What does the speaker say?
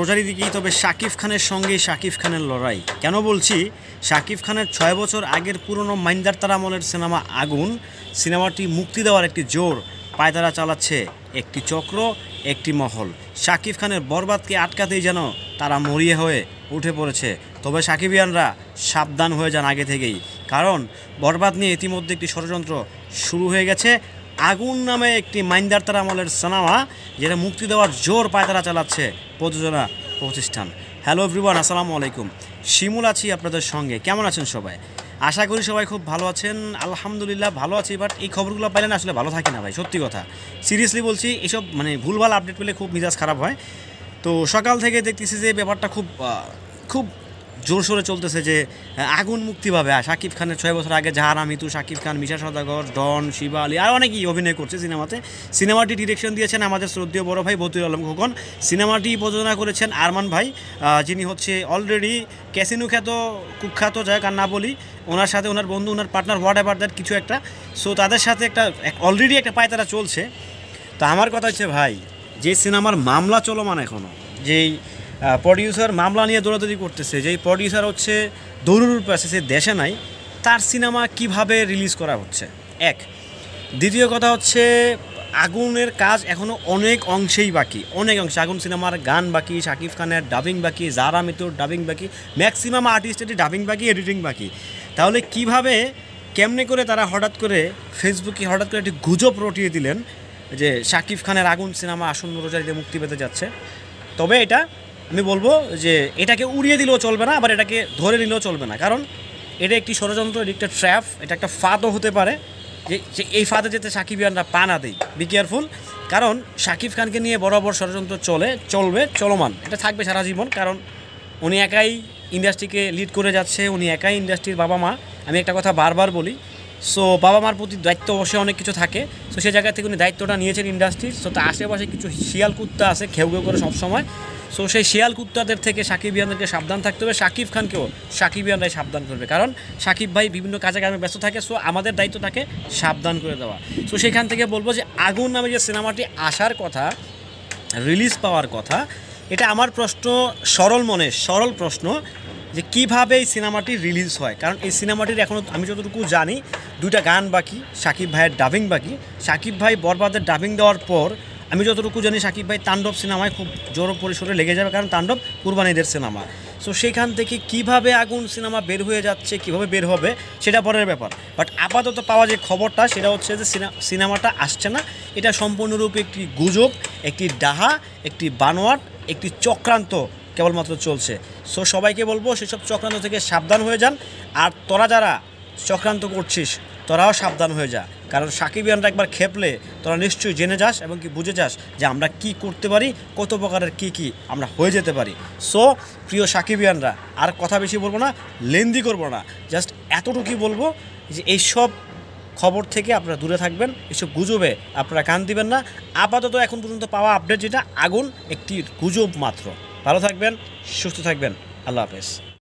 রোজারি দিকেই, তবে শাকিব খানের সঙ্গে শাকিব খানের লড়াই। কেন বলছি? শাকিব খানের 6 বছর আগের পুরনো মাইন্দার তার আমলের সিনেমা আগুন, সিনেমাটি মুক্তি দেওয়ার একটি জোর পায়তারা চালাচ্ছে একটি চক্র, একটি মহল। শাকিব খানের বরবাদকে আটকাতেই যেন তারা মরিয়া হয়ে উঠে পড়েছে। তবে শাকিবিয়ানরা সাবধান হয়ে যান আগে থেকেই, কারণ বরবাদ নিয়ে ইতিমধ্যে একটি ষড়যন্ত্র শুরু হয়ে গেছে। আগুন নামে একটি মাইন্দার তার আমলের সিনেমা, যেটা মুক্তি দেওয়ার জোর পায়তারা চালাচ্ছে প্রযোজনা প্রতিষ্ঠান। হ্যালো এভরিওয়ান, আসসালামু আলাইকুম। শিমুল আছি আপনাদের সঙ্গে। কেমন আছেন সবাই? আশা করি সবাই খুব ভালো আছেন। আলহামদুলিল্লাহ ভালো আছি, বাট এই খবরগুলো পাইলে না আসলে ভালো থাকি না ভাই, সত্যি কথা। সিরিয়াসলি বলছি, এইসব ভুলভাল আপডেট পেলে খুব মেজাজ খারাপ হয়। তো সকাল থেকে দেখতেছি যে ব্যাপারটা খুব খুব জোরসোরে চলতেছে যে আগুন মুক্তি পাবে। শাকিব খানের 6 বছর আগে জাহারা মিতু, শাকিব খান, মিশা সওদাগর, ডন, শিবা আলী আর অনেকেই অভিনয় করছে সিনেমাতে। সিনেমাটি ডিরেকশন দিয়েছেন আমাদের শ্রদ্ধেয় বড় ভাই বদিউল আলম খোকন। সিনেমাটি প্রযোজনা করেছেন আরমান ভাই, যিনি হচ্ছে অলরেডি ক্যাসিনো কুখ্যাত যায় কার না বলি, ওনার সাথে ওনার বন্ধু, ওনার পার্টনার, হোয়াট এভার দ্যাট কিছু একটা। সো তাদের সাথে অলরেডি একটা পায়তারা চলছে। তো আমার কথা হচ্ছে ভাই, যে সিনেমার মামলা চলমান এখনও, যেই প্রডিউসার মামলা নিয়ে দৌড়াদৌড়ি করতেছে, যেই প্রডিউসার হচ্ছে দৌড়ুরূপে আছে, সে দেশে নাই, তার সিনেমা কিভাবে রিলিজ করা হচ্ছে এক। দ্বিতীয় কথা হচ্ছে, আগুনের কাজ এখনও অনেক অংশেই বাকি, অনেক অংশে। আগুন সিনেমার গান বাকি, শাকিব খানের ডাবিং বাকি, জারা মিতুর ডাবিং বাকি, ম্যাক্সিমাম আর্টিস্টেরই ডাবিং বাকি, এডিটিং বাকি। তাহলে কিভাবে কেমনে করে তারা হঠাৎ করে ফেসবুকে হঠাৎ করে একটি গুজব রটিয়ে দিলেন যে শাকিব খানের আগুন সিনেমা আসন্ন রোজারিতে মুক্তি পেতে যাচ্ছে? তবে এটা আমি বলবো যে এটাকে উড়িয়ে দিলেও চলবে না, আবার এটাকে ধরে নিলেও চলবে না, কারণ এটা একটি ষড়যন্ত্র, এটা একটা ট্র্যাপ, এটা একটা ফাঁদও হতে পারে যে এই ফাঁদে যেতে সাকিবিয়ানরা পা না দেয়। বি কেয়ারফুল, কারণ শাকিব খানকে নিয়ে বরাবর ষড়যন্ত্র চলবে, চলমান, এটা থাকবে সারা জীবন। কারণ উনি একাই ইন্ডাস্ট্রিকে লিড করে যাচ্ছে, উনি একাই ইন্ডাস্ট্রির বাবা মা। আমি একটা কথা বারবার বলি, সো বাবা মার প্রতি দায়িত্ব অবশ্যই অনেক কিছু থাকে। সো সে জায়গা থেকে উনি দায়িত্বটা নিয়েছেন ইন্ডাস্ট্রির। সো তার আশেপাশে কিছু শিয়াল কুত্তা আছে ঘেউ ঘেউ করে সবসময়। সো সেই শিয়াল কুত্তাদের থেকে সাকিবিয়ানদেরকে সাবধান থাকতে হবে, শাকিব খানকেও সাকিবিয়ানরাই সাবধান করবে, কারণ শাকিব ভাই বিভিন্ন কাজে কামে ব্যস্ত থাকে। সো আমাদের দায়িত্ব থাকে সাবধান করে দেওয়া। সো সেখান থেকে বলবো যে আগুন নামে যে সিনেমাটি আসার কথা, রিলিজ পাওয়ার কথা, এটা আমার প্রশ্ন, সরল প্রশ্ন যে কীভাবে এই সিনেমাটি রিলিজ হয়। কারণ এই সিনেমাটির এখনও আমি যতটুকু জানি 2টা গান বাকি, শাকিব ভাইয়ের ডাবিং বাকি। শাকিব ভাই বরবাদের ডাবিং দেওয়ার পর আমি যতটুকু জানি শাকিব ভাই তাণ্ডব সিনেমায় খুব জোর পরিসরে লেগে যাবে, কারণ তাণ্ডব কুরবানিদের সিনেমা। সো সেখান থেকে কিভাবে আগুন সিনেমা বের হয়ে যাচ্ছে, কিভাবে বের হবে সেটা পরের ব্যাপার। বাট আপাতত পাওয়া যে খবরটা সেটা হচ্ছে যে সিনেমাটা আসছে না। এটা সম্পূর্ণরূপে একটি গুজব, একটি ডাহা, একটি বানোয়াট, একটি চক্রান্ত কেবলমাত্র চলছে। সো সবাইকে বলবো সেসব চক্রান্ত থেকে সাবধান হয়ে যান। আর তোরা যারা চক্রান্ত করছিস তোরাও সাবধান হয়ে যা, কারণ সাকিবিয়ানরা একবার খেপলে তোরা নিশ্চয়ই জেনে যাস এবং কি বুঝে যাস যে আমরা কি করতে পারি, কত প্রকারের কি আমরা হয়ে যেতে পারি। সো প্রিয় সাকিবিয়ানরা, আর কথা বেশি বলবো না, লেন্দি করবো না, জাস্ট এতটুকুই বলবো যে এইসব খবর থেকে আপনারা দূরে থাকবেন, এসব গুজবে আপনারা কান দিবেন না। আপাতত এখন পর্যন্ত পাওয়া আপডেট যেটা, আগুন একটি গুজব মাত্র। ভালো থাকবেন, সুস্থ থাকবেন, আল্লাহ হাফেজ।